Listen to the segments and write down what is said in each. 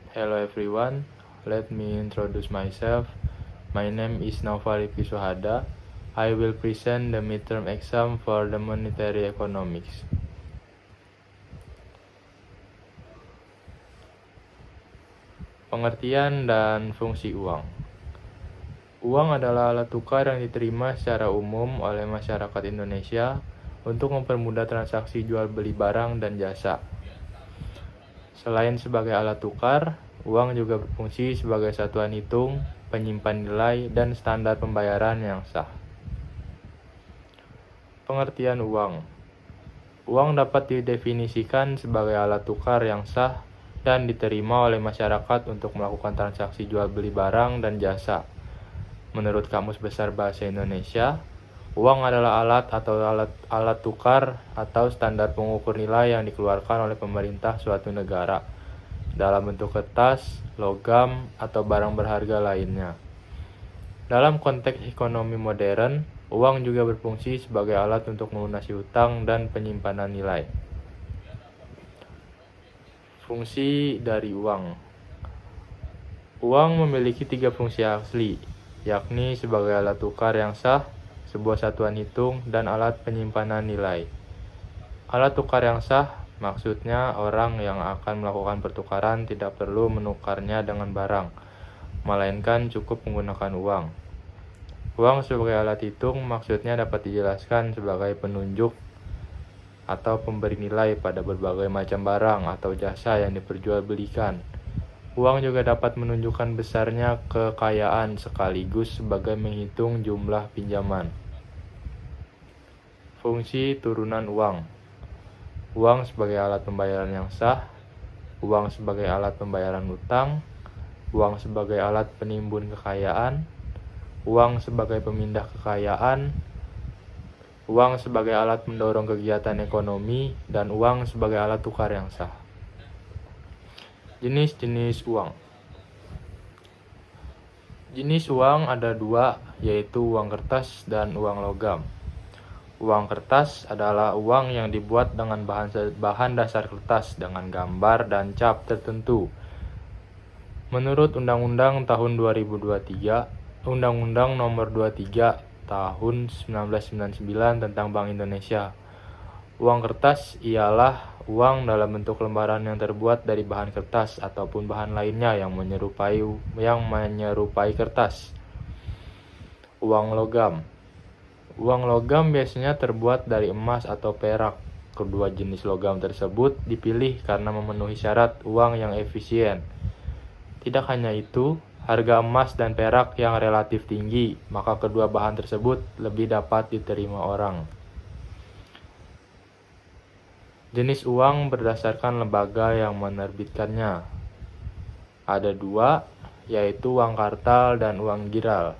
Hello everyone, let me introduce myself. My name is Naufal Rifki Suhada. I will present the midterm exam for the monetary economics. Pengertian dan fungsi uang. Uang adalah alat tukar yang diterima secara umum oleh masyarakat Indonesia untuk mempermudah transaksi jual beli barang dan jasa. Selain sebagai alat tukar, uang juga berfungsi sebagai satuan hitung, penyimpan nilai, dan standar pembayaran yang sah. Pengertian uang. Uang dapat didefinisikan sebagai alat tukar yang sah dan diterima oleh masyarakat untuk melakukan transaksi jual beli barang dan jasa. Menurut Kamus Besar Bahasa Indonesia, uang adalah alat atau alat tukar atau standar pengukur nilai yang dikeluarkan oleh pemerintah suatu negara dalam bentuk kertas, logam, atau barang berharga lainnya. Dalam konteks ekonomi modern, uang juga berfungsi sebagai alat untuk melunasi hutang dan penyimpanan nilai. Fungsi dari uang. Uang memiliki 3 fungsi asli, yakni sebagai alat tukar yang sah, sebuah satuan hitung, dan alat penyimpanan nilai. Alat tukar yang sah maksudnya orang yang akan melakukan pertukaran tidak perlu menukarnya dengan barang, melainkan cukup menggunakan uang. Uang sebagai alat hitung maksudnya dapat dijelaskan sebagai penunjuk atau pemberi nilai pada berbagai macam barang atau jasa yang diperjualbelikan. Uang juga dapat menunjukkan besarnya kekayaan sekaligus sebagai menghitung jumlah pinjaman. Fungsi turunan uang. Uang sebagai alat pembayaran yang sah, uang sebagai alat pembayaran utang, uang sebagai alat penimbun kekayaan, uang sebagai pemindah kekayaan, uang sebagai alat mendorong kegiatan ekonomi, dan uang sebagai alat tukar yang sah. Jenis-jenis uang. Jenis uang ada 2, yaitu uang kertas dan uang logam. Uang kertas adalah uang yang dibuat dengan bahan dasar kertas dengan gambar dan cap tertentu. Menurut Undang-Undang tahun 2023, Undang-Undang Nomor 23 tahun 1999 tentang Bank Indonesia, uang kertas ialah uang dalam bentuk lembaran yang terbuat dari bahan kertas ataupun bahan lainnya yang menyerupai kertas. Uang logam. Uang logam biasanya terbuat dari emas atau perak. Kedua jenis logam tersebut dipilih karena memenuhi syarat uang yang efisien. Tidak hanya itu, harga emas dan perak yang relatif tinggi, maka kedua bahan tersebut lebih dapat diterima orang. Jenis uang berdasarkan lembaga yang menerbitkannya. Ada 2, yaitu uang kartal dan uang giral.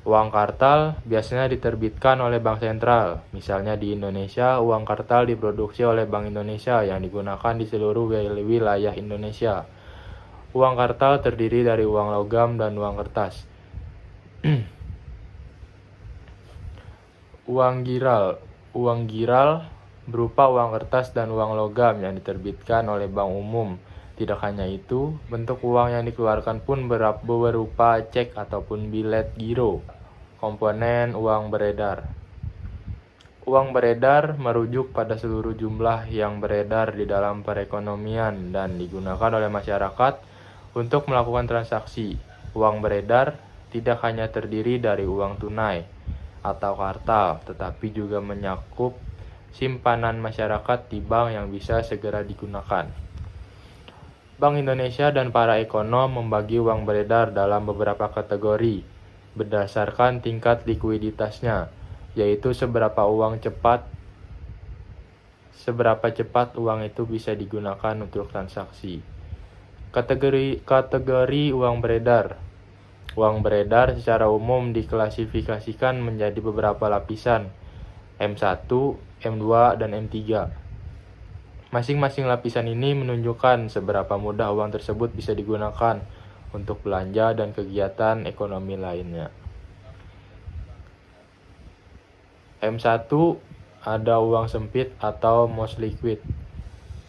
Uang kartal biasanya diterbitkan oleh Bank Sentral. Misalnya di Indonesia, uang kartal diproduksi oleh Bank Indonesia yang digunakan di seluruh wilayah Indonesia. Uang kartal terdiri dari uang logam dan uang kertas. Uang giral. Uang giral berupa uang kertas dan uang logam yang diterbitkan oleh Bank Umum. Tidak hanya itu, bentuk uang yang dikeluarkan pun berupa cek ataupun bilet giro. Komponen uang beredar. Uang beredar merujuk pada seluruh jumlah yang beredar di dalam perekonomian dan digunakan oleh masyarakat untuk melakukan transaksi. Uang beredar tidak hanya terdiri dari uang tunai atau kartal, tetapi juga menyakup simpanan masyarakat di bank yang bisa segera digunakan. Bank Indonesia dan para ekonom membagi uang beredar dalam beberapa kategori berdasarkan tingkat likuiditasnya, yaitu seberapa cepat uang itu bisa digunakan untuk transaksi. Kategori uang beredar. Uang beredar secara umum diklasifikasikan menjadi beberapa lapisan, M1, M2, dan M3. Masing-masing lapisan ini menunjukkan seberapa mudah uang tersebut bisa digunakan untuk belanja dan kegiatan ekonomi lainnya. M1 ada uang sempit atau most liquid.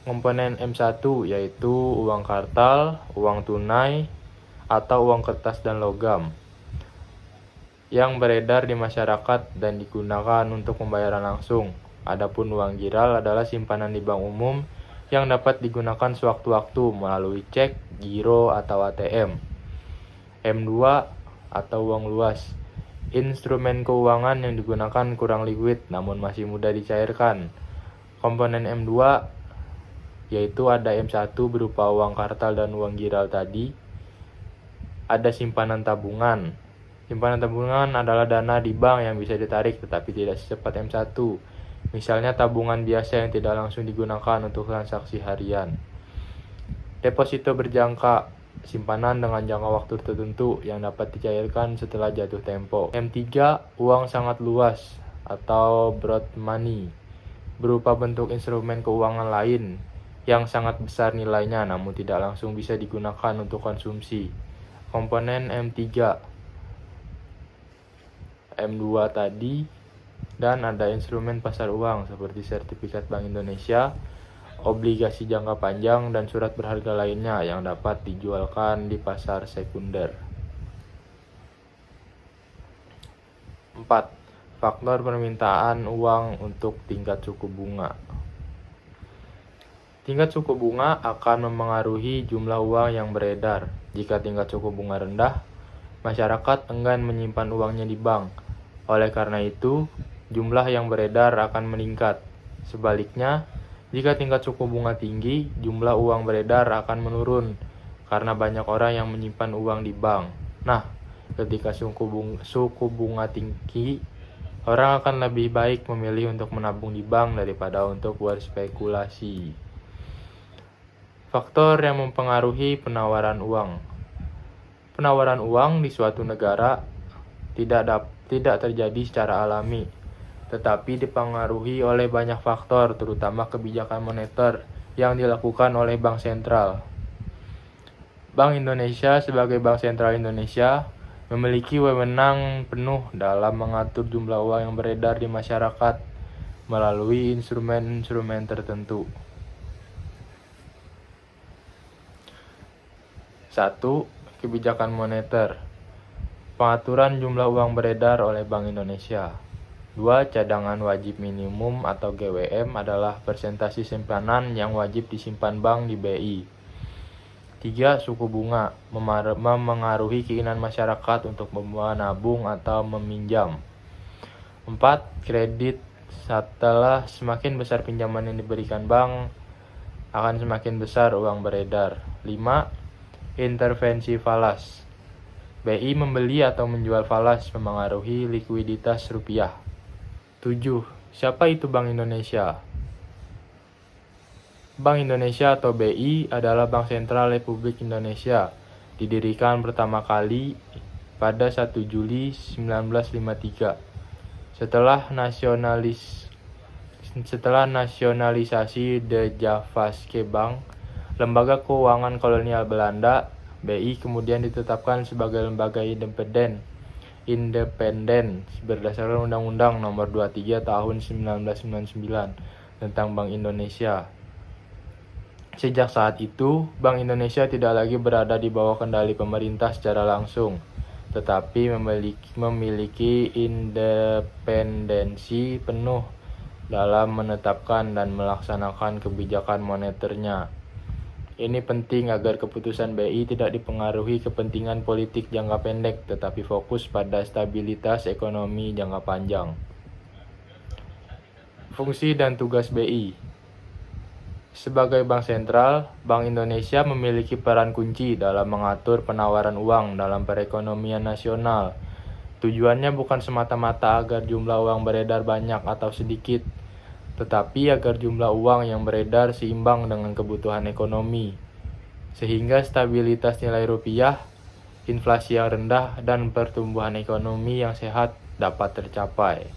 Komponen M1 yaitu uang kartal, uang tunai, atau uang kertas dan logam yang beredar di masyarakat dan digunakan untuk pembayaran langsung. Adapun uang giral adalah simpanan di bank umum yang dapat digunakan sewaktu-waktu melalui cek, giro, atau ATM. M2 atau uang luas, instrumen keuangan yang digunakan kurang liquid namun masih mudah dicairkan. Komponen M2 yaitu ada M1 berupa uang kartal dan uang giral tadi. Ada simpanan tabungan. Simpanan tabungan adalah dana di bank yang bisa ditarik tetapi tidak secepat M1. Misalnya tabungan biasa yang tidak langsung digunakan untuk transaksi harian. Deposito berjangka, simpanan dengan jangka waktu tertentu yang dapat dicairkan setelah jatuh tempo. M3, uang sangat luas atau broad money, berupa bentuk instrumen keuangan lain yang sangat besar nilainya namun tidak langsung bisa digunakan untuk konsumsi. Komponen M3, M2 tadi, dan ada instrumen pasar uang seperti sertifikat Bank Indonesia, obligasi jangka panjang, dan surat berharga lainnya yang dapat dijualkan di pasar sekunder. 4. Faktor permintaan uang untuk tingkat suku bunga. Tingkat suku bunga akan memengaruhi jumlah uang yang beredar. Jika tingkat suku bunga rendah, masyarakat enggan menyimpan uangnya di bank. Oleh karena itu, jumlah yang beredar akan meningkat. Sebaliknya, jika tingkat suku bunga tinggi, jumlah uang beredar akan menurun karena banyak orang yang menyimpan uang di bank. Nah, ketika suku bunga tinggi, orang akan lebih baik memilih untuk menabung di bank daripada untuk berspekulasi. Faktor yang mempengaruhi penawaran uang. Penawaran uang di suatu negara tidak terjadi secara alami, tetapi dipengaruhi oleh banyak faktor, terutama kebijakan moneter yang dilakukan oleh Bank Sentral. Bank Indonesia sebagai Bank Sentral Indonesia memiliki wewenang penuh dalam mengatur jumlah uang yang beredar di masyarakat melalui instrumen-instrumen tertentu. 1. Kebijakan moneter. Pengaturan jumlah uang beredar oleh Bank Indonesia. 2. Cadangan wajib minimum atau GWM adalah persentase simpanan yang wajib disimpan bank di BI. 3. Suku bunga memengaruhi keinginan masyarakat untuk menabung atau meminjam. 4. Kredit. Setelah semakin besar pinjaman yang diberikan bank, akan semakin besar uang beredar. 5. Intervensi falas. BI membeli atau menjual falas memengaruhi likuiditas rupiah. 7. Siapa itu Bank Indonesia? Bank Indonesia atau BI adalah Bank Sentral Republik Indonesia. Didirikan pertama kali pada 1 Juli 1953. Setelah nasionalisasi De Javaske Bank, lembaga keuangan kolonial Belanda, BI kemudian ditetapkan sebagai lembaga independen berdasarkan Undang-Undang Nomor 23 Tahun 1999 tentang Bank Indonesia. Sejak saat itu, Bank Indonesia tidak lagi berada di bawah kendali pemerintah secara langsung, tetapi memiliki independensi penuh dalam menetapkan dan melaksanakan kebijakan moneternya. Ini penting agar keputusan BI tidak dipengaruhi kepentingan politik jangka pendek, tetapi fokus pada stabilitas ekonomi jangka panjang. Fungsi dan tugas BI. Sebagai bank sentral, Bank Indonesia memiliki peran kunci dalam mengatur penawaran uang dalam perekonomian nasional. Tujuannya bukan semata-mata agar jumlah uang beredar banyak atau sedikit, tetapi agar jumlah uang yang beredar seimbang dengan kebutuhan ekonomi, sehingga stabilitas nilai rupiah, inflasi yang rendah, dan pertumbuhan ekonomi yang sehat dapat tercapai.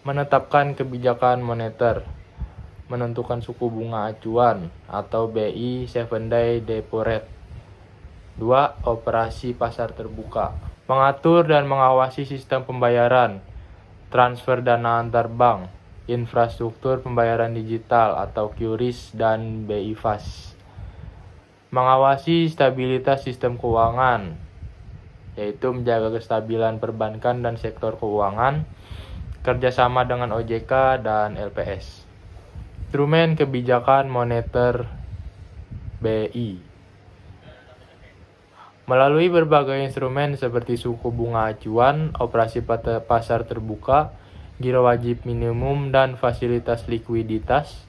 Menetapkan kebijakan moneter, menentukan suku bunga acuan atau BI 7-day repo rate. 2. Operasi pasar terbuka, mengatur dan mengawasi sistem pembayaran, transfer dana antar bank, infrastruktur pembayaran digital atau QRIS dan BI-FAS. Mengawasi stabilitas sistem keuangan, yaitu menjaga kestabilan perbankan dan sektor keuangan, kerjasama dengan OJK dan LPS. Instrumen kebijakan moneter BI. Melalui berbagai instrumen seperti suku bunga acuan, operasi pasar terbuka, giro wajib minimum, dan fasilitas likuiditas,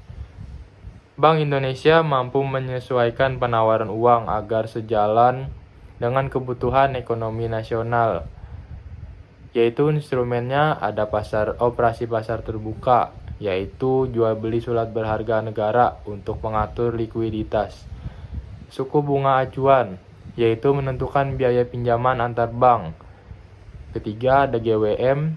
Bank Indonesia mampu menyesuaikan penawaran uang agar sejalan dengan kebutuhan ekonomi nasional, yaitu instrumennya ada operasi pasar terbuka, yaitu jual beli surat berharga negara untuk mengatur likuiditas. Suku bunga acuan, yaitu menentukan biaya pinjaman antar bank. Ketiga, ada GWM,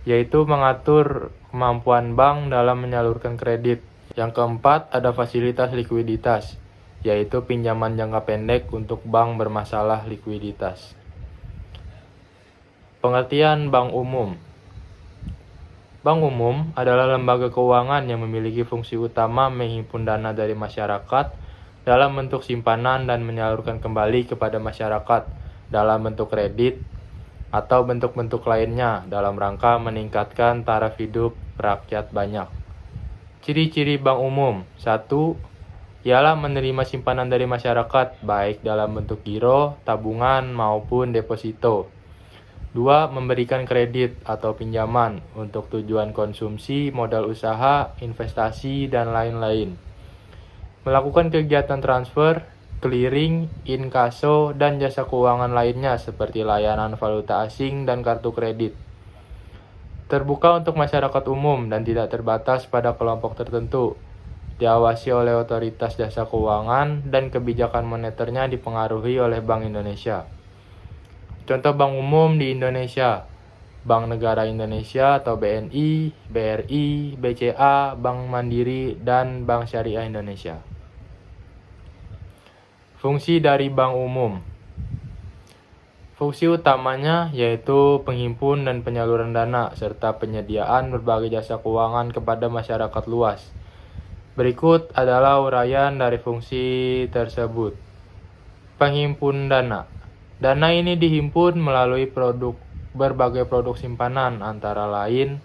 yaitu mengatur kemampuan bank dalam menyalurkan kredit. Yang keempat, ada fasilitas likuiditas, yaitu pinjaman jangka pendek untuk bank bermasalah likuiditas. Pengertian Bank Umum. Bank Umum adalah lembaga keuangan yang memiliki fungsi utama menghimpun dana dari masyarakat dalam bentuk simpanan dan menyalurkan kembali kepada masyarakat dalam bentuk kredit atau bentuk-bentuk lainnya dalam rangka meningkatkan taraf hidup rakyat banyak. Ciri-ciri bank umum. 1. Ialah menerima simpanan dari masyarakat baik dalam bentuk giro, tabungan, maupun deposito. 2. Memberikan kredit atau pinjaman untuk tujuan konsumsi, modal usaha, investasi, dan lain-lain. Melakukan kegiatan transfer, clearing, inkaso, dan jasa keuangan lainnya seperti layanan valuta asing dan kartu kredit. Terbuka untuk masyarakat umum dan tidak terbatas pada kelompok tertentu. Diawasi oleh otoritas jasa keuangan dan kebijakan moneternya dipengaruhi oleh Bank Indonesia. Contoh bank umum di Indonesia: Bank Negara Indonesia atau BNI, BRI, BCA, Bank Mandiri, dan Bank Syariah Indonesia. Fungsi dari bank umum. Fungsi utamanya yaitu penghimpun dan penyaluran dana, serta penyediaan berbagai jasa keuangan kepada masyarakat luas. Berikut adalah uraian dari fungsi tersebut. Penghimpun dana. Dana ini dihimpun melalui berbagai produk simpanan, antara lain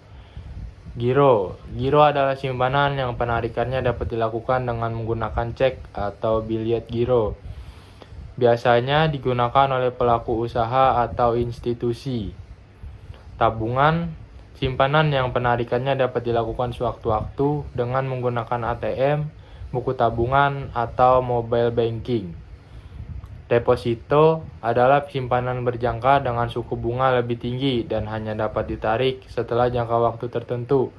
giro. Giro adalah simpanan yang penarikannya dapat dilakukan dengan menggunakan cek atau biljet giro. Biasanya digunakan oleh pelaku usaha atau institusi. Tabungan, simpanan yang penarikannya dapat dilakukan sewaktu-waktu dengan menggunakan ATM, buku tabungan, atau mobile banking. Deposito adalah simpanan berjangka dengan suku bunga lebih tinggi dan hanya dapat ditarik setelah jangka waktu tertentu,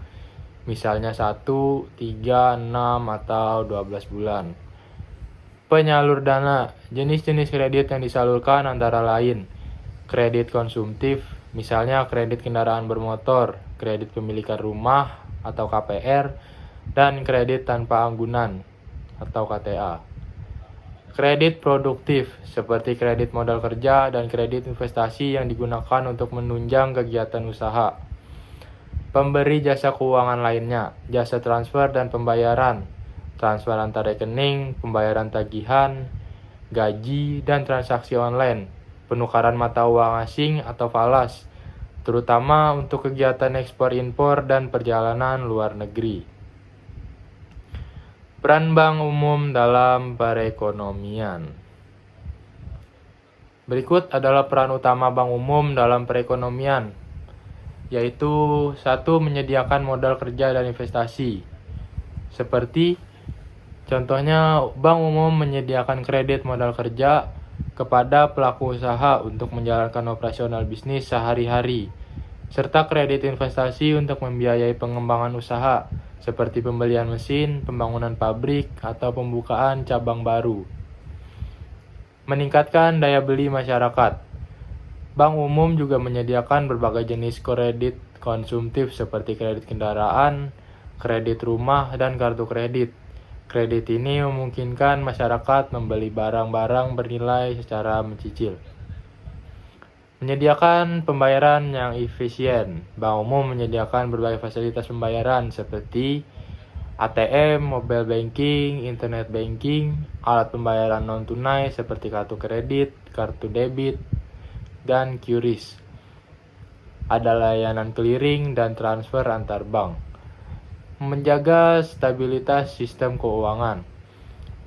misalnya 1, 3, 6, atau 12 bulan. Penyalur dana. Jenis-jenis kredit yang disalurkan antara lain kredit konsumtif, misalnya kredit kendaraan bermotor, kredit pemilikan rumah atau KPR, dan kredit tanpa anggunan atau KTA. Kredit produktif, seperti kredit modal kerja dan kredit investasi yang digunakan untuk menunjang kegiatan usaha. Pemberi jasa keuangan lainnya, jasa transfer dan pembayaran, transfer antar rekening, pembayaran tagihan, gaji, dan transaksi online, penukaran mata uang asing atau falas, terutama untuk kegiatan ekspor-impor dan perjalanan luar negeri. Peran bank umum dalam perekonomian. Berikut adalah peran utama bank umum dalam perekonomian, yaitu 1. Menyediakan modal kerja dan investasi. Seperti contohnya, bank umum menyediakan kredit modal kerja kepada pelaku usaha untuk menjalankan operasional bisnis sehari-hari, serta kredit investasi untuk membiayai pengembangan usaha, seperti pembelian mesin, pembangunan pabrik, atau pembukaan cabang baru. Meningkatkan daya beli masyarakat. Bank umum juga menyediakan berbagai jenis kredit konsumtif seperti kredit kendaraan, kredit rumah, dan kartu kredit. Kredit ini memungkinkan masyarakat membeli barang-barang bernilai secara mencicil. Menyediakan pembayaran yang efisien. Bank umum menyediakan berbagai fasilitas pembayaran seperti ATM, mobile banking, internet banking, alat pembayaran non-tunai seperti kartu kredit, kartu debit, dan QRIS. Ada layanan clearing dan transfer antar bank. Menjaga stabilitas sistem keuangan.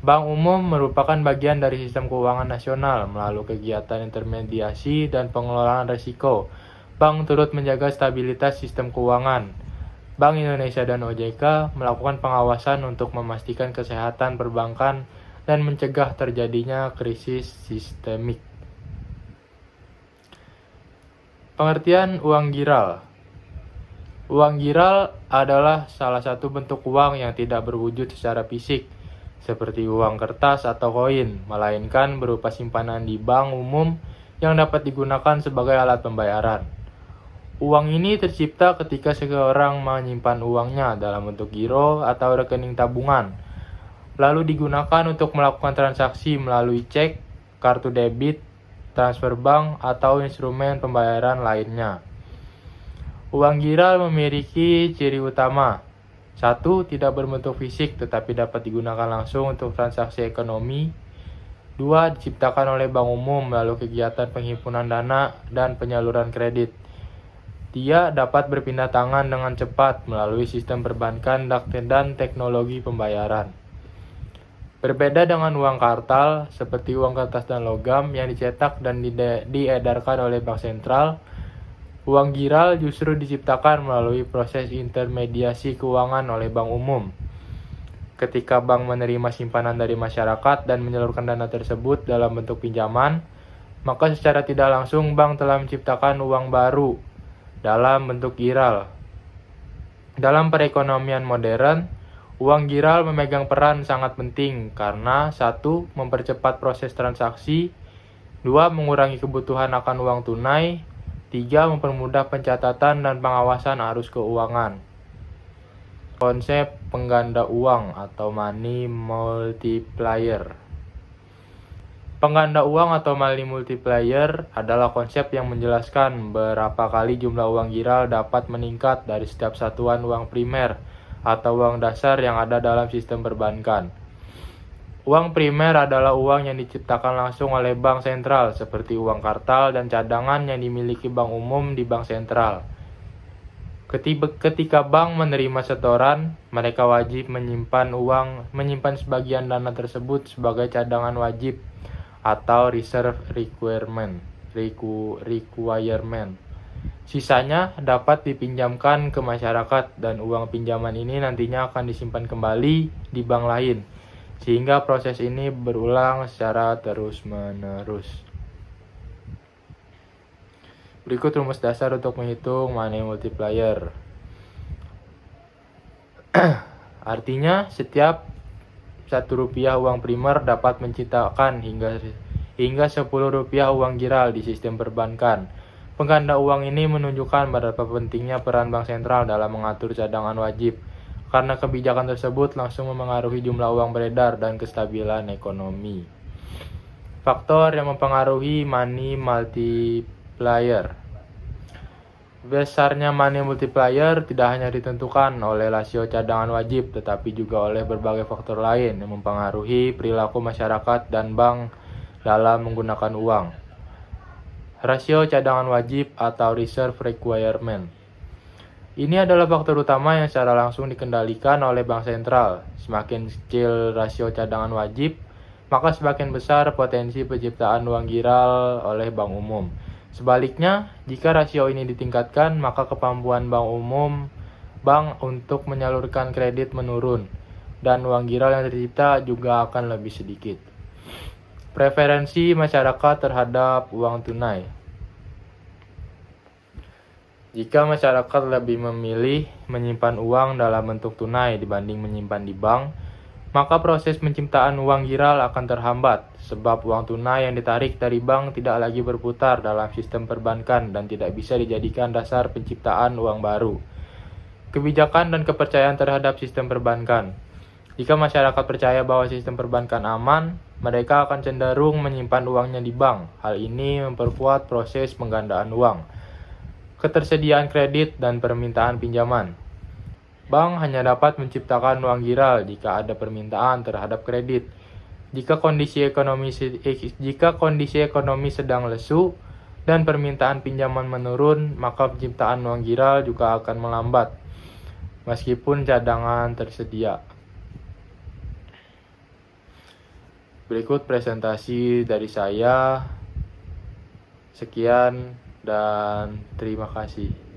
Bank umum merupakan bagian dari sistem keuangan nasional melalui kegiatan intermediasi dan pengelolaan risiko. Bank turut menjaga stabilitas sistem keuangan. Bank Indonesia dan OJK melakukan pengawasan untuk memastikan kesehatan perbankan dan mencegah terjadinya krisis sistemik. Pengertian uang giral. Uang giral adalah salah satu bentuk uang yang tidak berwujud secara fisik, seperti uang kertas atau koin, melainkan berupa simpanan di bank umum yang dapat digunakan sebagai alat pembayaran. Uang ini tercipta ketika seseorang menyimpan uangnya dalam bentuk giro atau rekening tabungan, lalu digunakan untuk melakukan transaksi melalui cek, kartu debit, transfer bank, atau instrumen pembayaran lainnya. Uang giral memiliki ciri utama. 1. Tidak berbentuk fisik tetapi dapat digunakan langsung untuk transaksi ekonomi. 2. Diciptakan oleh bank umum melalui kegiatan penghimpunan dana dan penyaluran kredit. 3. Dapat berpindah tangan dengan cepat melalui sistem perbankan dan teknologi pembayaran. Berbeda dengan uang kartal, seperti uang kertas dan logam yang dicetak dan diedarkan oleh bank sentral, uang giral justru diciptakan melalui proses intermediasi keuangan oleh bank umum. Ketika bank menerima simpanan dari masyarakat dan menyalurkan dana tersebut dalam bentuk pinjaman, maka secara tidak langsung bank telah menciptakan uang baru dalam bentuk giral. Dalam perekonomian modern, uang giral memegang peran sangat penting karena 1. Mempercepat proses transaksi, 2. Mengurangi kebutuhan akan uang tunai, 3. Mempermudah pencatatan dan pengawasan arus keuangan. Konsep pengganda uang atau money multiplier. Pengganda uang atau money multiplier adalah konsep yang menjelaskan berapa kali jumlah uang giral dapat meningkat dari setiap satuan uang primer atau uang dasar yang ada dalam sistem perbankan. Uang primer adalah uang yang diciptakan langsung oleh bank sentral, seperti uang kartal dan cadangan yang dimiliki bank umum di bank sentral. Ketika bank menerima setoran, mereka wajib menyimpan sebagian dana tersebut sebagai cadangan wajib atau reserve requirement. Sisanya dapat dipinjamkan ke masyarakat dan uang pinjaman ini nantinya akan disimpan kembali di bank lain, sehingga proses ini berulang secara terus-menerus. Berikut rumus dasar untuk menghitung money multiplier. Artinya, setiap Rp1 uang primer dapat menciptakan hingga Rp10 uang giral di sistem perbankan. Pengganda uang ini menunjukkan betapa pentingnya peran bank sentral dalam mengatur cadangan wajib, karena kebijakan tersebut langsung memengaruhi jumlah uang beredar dan kestabilan ekonomi. Faktor yang mempengaruhi money multiplier. Besarnya money multiplier tidak hanya ditentukan oleh rasio cadangan wajib, tetapi juga oleh berbagai faktor lain yang mempengaruhi perilaku masyarakat dan bank dalam menggunakan uang. Rasio cadangan wajib atau reserve requirement. Ini adalah faktor utama yang secara langsung dikendalikan oleh bank sentral. Semakin kecil rasio cadangan wajib, maka semakin besar potensi penciptaan uang giral oleh bank umum. Sebaliknya, jika rasio ini ditingkatkan, maka kemampuan bank untuk menyalurkan kredit menurun, dan uang giral yang tercipta juga akan lebih sedikit. Preferensi masyarakat terhadap uang tunai. Jika masyarakat lebih memilih menyimpan uang dalam bentuk tunai dibanding menyimpan di bank, maka proses penciptaan uang giral akan terhambat, sebab uang tunai yang ditarik dari bank tidak lagi berputar dalam sistem perbankan dan tidak bisa dijadikan dasar penciptaan uang baru. Kebijakan dan kepercayaan terhadap sistem perbankan. Jika masyarakat percaya bahwa sistem perbankan aman, mereka akan cenderung menyimpan uangnya di bank. Hal ini memperkuat proses penggandaan uang, ketersediaan kredit, dan permintaan pinjaman. Bank hanya dapat menciptakan uang giral jika ada permintaan terhadap kredit. Jika kondisi ekonomi sedang lesu dan permintaan pinjaman menurun, maka penciptaan uang giral juga akan melambat, meskipun cadangan tersedia. Berikut presentasi dari saya. Sekian dan terima kasih.